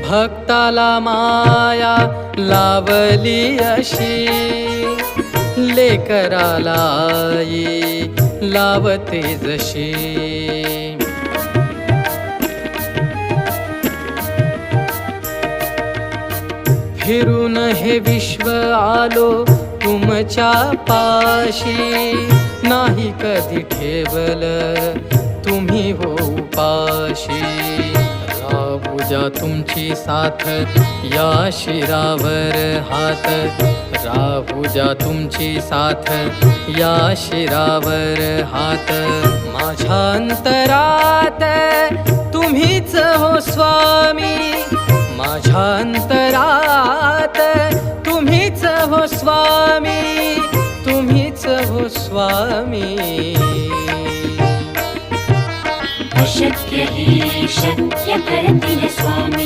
भक्ताला माया लावली अशी, लेकराला आई लावते जशी. फिरून हे विश्व आलो तुमच्या पाशी, नाही कधी ठेवल तुम्ही हो उपाशी. राहुजा तुमची साथ या शिरावर हात, राहुजा तुमची साथ या शिरावर हात. माझ्या अंतरात तुम्हीच हो स्वामी, माझ्या अंतरात तुम्हीच हो स्वामी, तुम्हीच हो स्वामी. अशक्य ही शक्य करतील स्वामी.